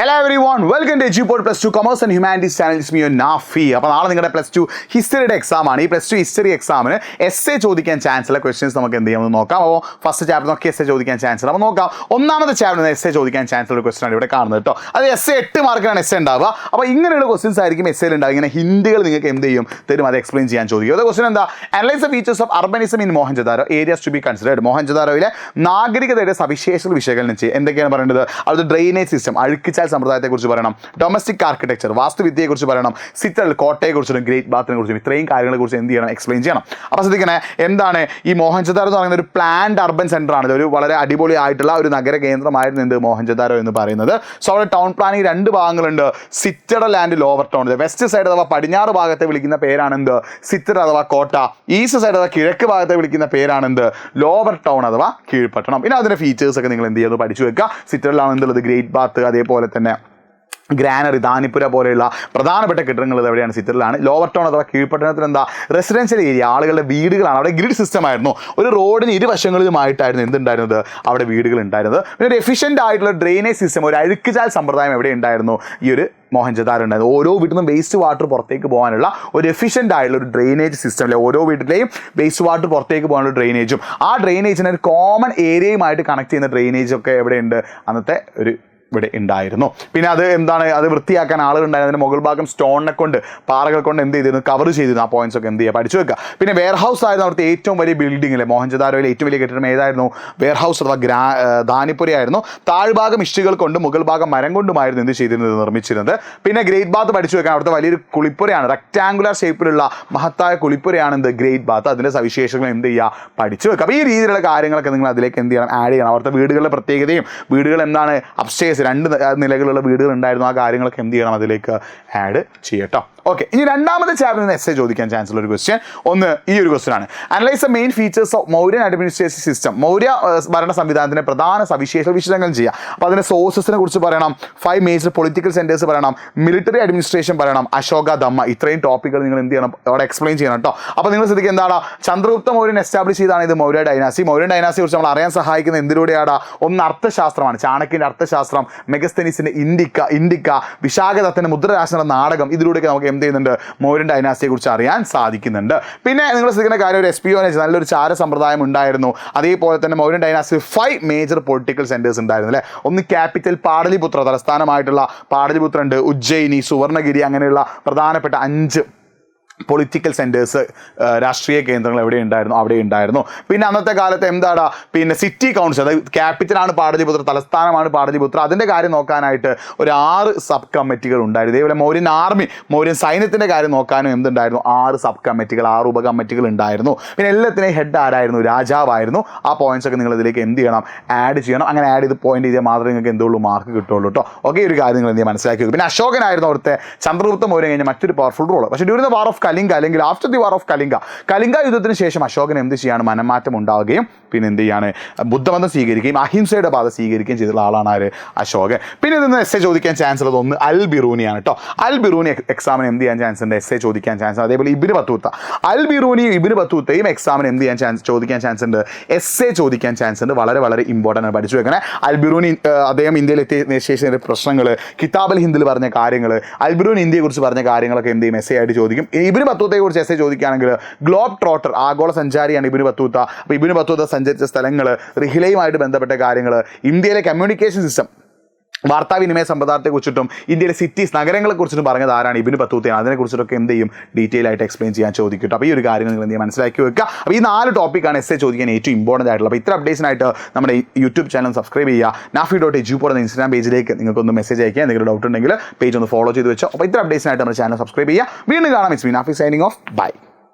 Hello everyone, welcome to G-Pod Plus 2 Commerce and Humanities channel. It's me, Nafi. അപ്പോൾ നാളെ നിങ്ങളുടെ plus two ഹിസ്റ്ററിയുടെ exam ആണ്. ഈ plus two history എക്സാമിന് S A ചോദിക്കാൻ ചാൻസ് ഉള്ള ക്വസ്റ്റ്യൻസ് നമുക്ക് എന്ത് ചെയ്യാമെന്ന് നോക്കാം. അപ്പോൾ ഫസ്റ്റ് ചാപ്റ്റർ നോക്കി എസ് എ ചോദിക്കാൻ ചാൻസ് ഉണ്ട്. അപ്പോൾ നോക്കാം, ഒന്നാമത്തെ ചാപ്റ്ററിന് എസ് എ ചോദിക്കാൻ ചാൻസ് ഉള്ള ക്വസ്റ്റൻ ആണ് ഇവിടെ കാണുന്നത് കേട്ടോ. അത് എസ് എ 8 മാർക്കാണ് എസ് എ ഉണ്ടാവുക. അപ്പോൾ ഇങ്ങനെയുള്ള ക്വസ്റ്റൻസ് ആയിരിക്കും എസ് എയിൽ ഉണ്ടാവുക. ഇങ്ങനെ ഹിന്റുകൾ നിങ്ങൾക്ക് എന്ത് ചെയ്യും തരും, അത് എക്സ്പ്ലെയിൻ ചെയ്യാൻ ചോദിക്കും. അത് ക്വസ്റ്റൻ എന്താ? Analyse the features of urbanism in Mohenjodaro, areas to be considered. മോഹൻജദാരോയിലെ നാഗരികതയുടെ സവിശേഷതകൾ വിശകലനം ചെയ്യുക. എന്തൊക്കെയാണ് പറയേണ്ടത്? അവിടുത്തെ ഡ്രെയിനേജ് സിസ്റ്റം, അഴുക്കിച്ചാൽ സമ്പ്രദായത്തെക്കുറിച്ച് പറയണം, ഡൊമസ്റ്റിക് ആർക്കിടെക്ചർ, വാസ്തുവിദ്യയെക്കുറിച്ച് പറയണം, സിറ്റൽ കോട്ടയെക്കുറിച്ചും ഗ്രേറ്റ് ബാത്തിനെ കുറിച്ചും ഇത്രയും കാര്യങ്ങളെക്കുറിച്ച് എന്ത് ചെയ്യണം, എക്സ്പ്ലെയിൻ ചെയ്യണം. അപ്പോൾ ശ്രദ്ധിക്കണേ, എന്താണ് ഈ മോഹൻജദാരോ എന്ന് പറയുന്ന ഒരു പ്ലാൻഡ് അർബൻ സെൻറ്റർ ആണ്. ഒരു വളരെ അടിപൊളി ആയിട്ടുള്ള ഒരു നഗര കേന്ദ്രമായിരുന്നു എന്ത് മോഹൻജദാരോ എന്ന് പറയുന്നത്. സോ അവിടെ ടൗൺ പ്ലാനിങ് 2 ഭാഗങ്ങളുണ്ട്, citadel and lower town. West side അഥവാ പടിഞ്ഞാറ് ഭാഗത്തെ വിളിക്കുന്ന പേരാണെന്ത് സിറ്റർ അഥവാ കോട്ട. ഈസ്റ്റ് സൈഡ് അഥവാ കിഴക്ക് ഭാഗത്തെ വിളിക്കുന്ന പേരാണെന്ത് ലോവർ ടൗൺ അഥവാ കീഴ്പട്ടണം. പിന്നെ അതിൻ്റെ ഫീച്ചേഴ്സ് ഒക്കെ നിങ്ങൾ എന്ത് ചെയ്യുന്നത് പഠിച്ചു വെക്കുക. സിറ്ററിലാണ് എന്തുള്ളത്? ഗ്രേറ്റ് ബാത്ത്, അതേപോലെ തന്നെ ഗ്രാനറി, ദാനിപ്പുര പോലെയുള്ള പ്രധാനപ്പെട്ട കെട്ടിടങ്ങൾ എവിടെയാണ്? സിറ്ററിലാണ്. ലോവർ ടൗൺ അഥവാ കീഴ്പട്ടണത്തിൽ എന്താ? റെസിഡൻഷ്യൽ ഏരിയ, ആളുകളുടെ വീടുകളാണ്. അവിടെ ഗ്രിഡ് സിസ്റ്റം ആയിരുന്നു. ഒരു റോഡിന് ഇരുവശങ്ങളിലുമായിട്ടായിരുന്നു എന്തുണ്ടായിരുന്നത്? അവിടെ വീടുകൾ ഉണ്ടായിരുന്നത്. പിന്നെ ഒരു എഫിഷ്യൻ്റ് ആയിട്ടുള്ള ഡ്രെയിനേജ് സിസ്റ്റം, ഒരു അഴുക്കുചാൽ സമ്പ്രദായം എവിടെ ഉണ്ടായിരുന്നു? ഈ ഒരു മോഹൻജദാരോ ഉണ്ടായിരുന്നു. ഓരോ വീട്ടിൽ നിന്നും വേസ്റ്റ് വാട്ടർ പുറത്തേക്ക് പോകാനുള്ള ഒരു എഫിഷ്യൻ്റ് ആയിട്ടുള്ള ഒരു ഡ്രെയിനേജ് സിസ്റ്റം അല്ലെ, ഓരോ വീട്ടിലെയും വേസ്റ്റ് വാട്ടർ പുറത്തേക്ക് പോകാനുള്ള ഡ്രെയിനേജും ആ ഡ്രെയിനേജിനെ ഒരു കോമൺ ഏരിയയുമായിട്ട് കണക്ട് ചെയ്യുന്ന ഡ്രെയിനേജൊക്കെ എവിടെയുണ്ട്? അന്നത്തെ ഒരു ഇവിടെ ഉണ്ടായിരുന്നു. പിന്നെ അത് എന്താണ്? അത് വൃത്തിയാക്കാൻ ആളുകളുണ്ടായിരുന്നു. അതിൻ്റെ മുകൾ ഭാഗം സ്റ്റോണിനെ കൊണ്ട്, പാറകൾ കൊണ്ട് എന്ത് ചെയ്തിരുന്നു? കവർ ചെയ്തിരുന്നു. ആ പോയിന്റ്സ് ഒക്കെ എന്ത് ചെയ്യുക, പഠിച്ചു വെക്കുക. പിന്നെ വെയർ ഹൗസ് ആയിരുന്നു അവിടുത്തെ ഏറ്റവും വലിയ ബിൽഡിംഗ് അല്ലേ, മോഹൻജദാരോയിലെ ഏറ്റവും വലിയ കെട്ടിടം ഏതായിരുന്നു? വെയർ ഹൗസ് അഥവാ ദാനിപ്പുരയായിരുന്നു. താഴ്ഭാഗം ഇഷ്ടികൾ കൊണ്ടും മുകൾ ഭാഗം മരം കൊണ്ടുമായിരുന്നു എന്ത് ചെയ്തിരുന്നത്? നിർമ്മിച്ചിരുന്നത്. പിന്നെ ഗ്രേറ്റ് ബാത്ത് പഠിച്ചു വെക്കാൻ, അവിടുത്തെ വലിയൊരു കുളിപ്പുരയാണ്, റെക്ടാങ്കുലർ ഷേപ്പിലുള്ള മഹത്തായ കുളിപ്പുരയാണ് എന്ത്? Great bath. അതിൻ്റെ സവിശേഷങ്ങൾ എന്ത് ചെയ്യുക, പഠിച്ചു വെക്കുക. അപ്പോൾ ഈ രീതിയിലുള്ള കാര്യങ്ങളൊക്കെ നിങ്ങൾ അതിലേക്ക് എന്ത് ചെയ്യണം, ആഡ് ചെയ്യണം. അവിടുത്തെ വീടുകളുടെ പ്രത്യേകതയും, വീടുകൾ എന്താണ്, അപ്സ്റ്റേഴ്സ് 2 നിലകളുള്ള വീടുകൾ ഉണ്ടായിരുന്നു, ആ കാര്യങ്ങളൊക്കെ എന്ത് ചെയ്യണം, അതിലേക്ക് ആഡ് ചെയ്യട്ടോ. ഓക്കെ, ഇനി രണ്ടാമത്തെ ചാപ്റ്ററിൽ എസ് എ ചോദിക്കാൻ ചാൻസ് ഉള്ള ഒരു ക്വസ്റ്റ്യൻ ഈ ഒരു ക്വസ്റ്റ്യൻ ആണ്. Analyse the main features of Mauryan administration system. Maurya ഭരണ സംവിധാനത്തിന്റെ പ്രധാന സവിശേഷത വിശകലനം ചെയ്യുക. അപ്പോൾ അതിൻ്റെ സോഴ്സസിനെ കുറിച്ച് പറയണം, 5 മേജർ പൊളിറ്റിക്കൽ സെന്റേഴ്സ് പറയണം, മിലിറ്ററി അഡ്മിനിസ്ട്രേഷൻ പറയണം, അശോക ദമ്മ. ഇത്രയും ടോപ്പിക്കുകൾ നിങ്ങൾ എന്ത് ചെയ്യണം, അവിടെ എക്സ്പ്ലെയിൻ ചെയ്യണം കേട്ടോ. അപ്പോൾ നിങ്ങൾ ശ്രദ്ധിക്കുക, എന്താണ്? ചന്ദ്രഗുപ്ത മൗര്യൻ എസ്റ്റാബ്ലിഷ് ചെയ്താണ് ഇത് മൗര്യ ഡൈനാസി. മൗര്യൻ ഡൈനാസിയെ കുറിച്ച് നമ്മൾ അറിയാൻ സഹായിക്കുന്ന എന്തിലൂടെയാണ്? ഒന്ന് അർത്ഥശാസ്ത്രമാണ്, ചാണക്യൻ്റെ അർത്ഥശാസ്ത്രം, മെഗസ്തനീസിന്റെ ഇന്ത്യക്ക, വിശാഖദത്തന്റെ മുദ്രരാശിയുടെ നാടകം. ഇതിലൂടെയൊക്കെ നമുക്ക് എന്ത് ചെയ്യുന്നുണ്ട്? മൗര്യൻ ഡൈനാസിയെ കുറിച്ച് അറിയാൻ സാധിക്കുന്നുണ്ട്. പിന്നെ നിങ്ങൾ ശ്രദ്ധിക്കുന്ന കാര്യം, ഒരു എസ്പിയോനേജ്, നല്ലൊരു ചാര സമ്പ്രദായം ഉണ്ടായിരുന്നു. അതേപോലെ തന്നെ Mauryan dynasty 5 major political centres ഉണ്ടായിരുന്നു അല്ലേ. ഒന്ന് ക്യാപിറ്റൽ പാടലിപുത്ര, തലസ്ഥാനമായിട്ടുള്ള പാടലിപുത്ര ഉണ്ട്, ഉജ്ജയിനി, സുവർണഗിരി, അങ്ങനെയുള്ള പ്രധാനപ്പെട്ട 5 പൊളിറ്റിക്കൽ സെൻറ്റേഴ്സ്, രാഷ്ട്രീയ കേന്ദ്രങ്ങൾ എവിടെ ഉണ്ടായിരുന്നു? അവിടെ ഉണ്ടായിരുന്നു. പിന്നെ അന്നത്തെ കാലത്ത് എന്താണ്? പിന്നെ സിറ്റി കൗൺസിൽ, അതായത് ക്യാപിറ്റലാണ് പാടലിപുത്ര, തലസ്ഥാനമാണ് പാടലിപുത്ര. അതിൻ്റെ കാര്യം നോക്കാനായിട്ട് ഒരു 6 സബ് കമ്മിറ്റികൾ ഉണ്ടായിരുന്നു. ഇതേപോലെ മൗര്യൻ ആർമി, മൗര്യൻ സൈന്യത്തിൻ്റെ കാര്യം നോക്കാനും എന്തുണ്ടായിരുന്നു? 6 സബ് കമ്മിറ്റികൾ, 6 ഉപകമ്മിറ്റികൾ ഉണ്ടായിരുന്നു. പിന്നെ എല്ലാത്തിനെയും ഹെഡ് ആരായിരുന്നു? രാജാവായിരുന്നു. ആ പോയിന്റ്സ് ഒക്കെ നിങ്ങൾ ഇതിലേക്ക് എന്ത് ചെയ്യണം? ആഡ് ചെയ്യണം. അങ്ങനെ ആഡ് ചെയ്ത് പോയിന്റ് ചെയ്താൽ മാത്രമേ നിങ്ങൾക്ക് എന്തുള്ളൂ, മാർക്ക് കിട്ടുള്ളൂ കേട്ടോ. ഓക്കെ, ഒരു കാര്യം നിങ്ങൾ എന്ത് ചെയ്യുക, മനസ്സിലാക്കി വെക്കും. പിന്നെ അശോകനായിരുന്നു അവിടുത്തെ ചന്ദ്രഗുപ്ത മൗര്യൻ കഴിഞ്ഞ മറ്റൊരു പവർഫുൾ റോൾ. പക്ഷേ during the war of Kalinga, അല്ലെങ്കിൽ after the war of Kalinga യുദ്ധത്തിന് ശേഷം അശോകൻ എന്ത് ചെയ്യാണ്? മനംമാറ്റം ഉണ്ടാവുകയും പിന്നെ എന്ത് ചെയ്യാണ്? ബുദ്ധമതം സ്വീകരിക്കുകയും അഹിംസയുടെ പാത സ്വീകരിക്കുകയും ചെയ്തിട്ടുള്ള ആളാണ് ആര്? അശോകൻ. പിന്നെ ഇതിന് എസ് എ ചോദിക്കാൻ ചാൻസ് ഉള്ളത് ഒന്ന് അൽ ബിറൂനിയാണ് കേട്ടോ. അൽ ബിറൂനി എക്സാമിന് എന്ത് ചെയ്യാൻ ചാൻസ് ഉണ്ട്? എസ് എ ചോദിക്കാൻ ചാൻസ്. അതേപോലെ ഇബ്നു ബത്തൂത്ത, അൽ ബിറൂനിയും ഇബ്നു ബത്തൂത്തയും എക്സാമിന് എന്ത് ചെയ്യാൻ ചോദിക്കാൻ ചാൻസ് ഉണ്ട്? എസ് എ ചോദിക്കാൻ ചാൻസ് ഉണ്ട്. വളരെ വളരെ ഇമ്പോർട്ടൻ്റ് ആണ്, പഠിച്ചു വെക്കണേ. അൽ ബിറൂനി അദ്ദേഹം ഇന്ത്യയിൽ എത്തിയ ശേഷം പ്രശ്നങ്ങൾ, കിതാബ് അൽ ഹിന്ദിൽ പറഞ്ഞ കാര്യങ്ങൾ, അൽ ബിറൂനി ഇന്ത്യയെക്കുറിച്ച് പറഞ്ഞ കാര്യങ്ങളൊക്കെ എന്ത് ചെയ്യും? എസ് എ ആയിട്ട് ചോദിക്കും. ഇബ്നു ബത്തൂത്തയെ കുറിച്ച് എസ് എ ചോദിക്കുകയാണെങ്കിൽ ഗ്ലോബ് ട്രോട്ടർ, ആഗോള സഞ്ചാരിയാണ് ഇബ്നു ബത്തൂത്ത. അപ്പോൾ ഇബ്നു ബത്തൂത്ത സഞ്ചരിച്ച സ്ഥലങ്ങൾ, റിഹിലയുമായിട്ട് ബന്ധപ്പെട്ട കാര്യങ്ങൾ, ഇന്ത്യയിലെ കമ്മ്യൂണിക്കേഷൻ സിസ്റ്റം, വാർത്താവിനിമയ സമ്പ്രദായത്തെക്കുറിച്ചിട്ടും ഇന്ത്യയിലെ സിറ്റീസ്, നഗരങ്ങളെക്കുറിച്ചിട്ടും പറഞ്ഞത് ആരാണ്? ഇബ്നു ബത്തൂത്തയാണ്. അതിനെക്കുറിച്ചിട്ടൊക്കെ എന്ത് ചെയ്യും? ഡീറ്റെയിൽ ആയിട്ട് എക്സ്പ്ലെയിൻ ചെയ്യാൻ ചോദിക്കും. അപ്പോൾ ഈ ഒരു കാര്യങ്ങൾ നിങ്ങൾ എന്ത് ചെയ്യുക, മനസ്സിലാക്കി വെക്കുക. അപ്പോൾ ഈ 4 ടോപ്പിക്കാണ് എസ് എ ചോദിക്കാൻ ഏറ്റവും ഇമ്പോർട്ടൻ്റ് ആയിട്ടുള്ളത്. അപ്പോൾ ഇത്ര അപ്ഡേറ്റ്സിനായിട്ട് നമ്മുടെ യൂട്യൂബ് ചാനൽ സബ്സ്ക്രൈബ് ചെയ്യുക. nafi.edu എന്ന ഇൻസ്റ്റാഗ്രാം പേജിലേക്ക് നിങ്ങൾക്കൊന്ന് മെസ്സേജ് അയക്കുക. എന്തെങ്കിലും ഡൗട്ട് ഉണ്ടെങ്കിൽ പേജ് ഒന്ന് ഫോളോ ചെയ്ത് വെച്ചോ. അപ്പോൾ ഇത്ര അപ്ഡേറ്റ്സിനായിട്ട് നമ്മുടെ ചാനൽ സബ്സ്ക്രൈബ് ചെയ്യുക. വീണ്ടും കാണാം. It's me Nafi signing off. By.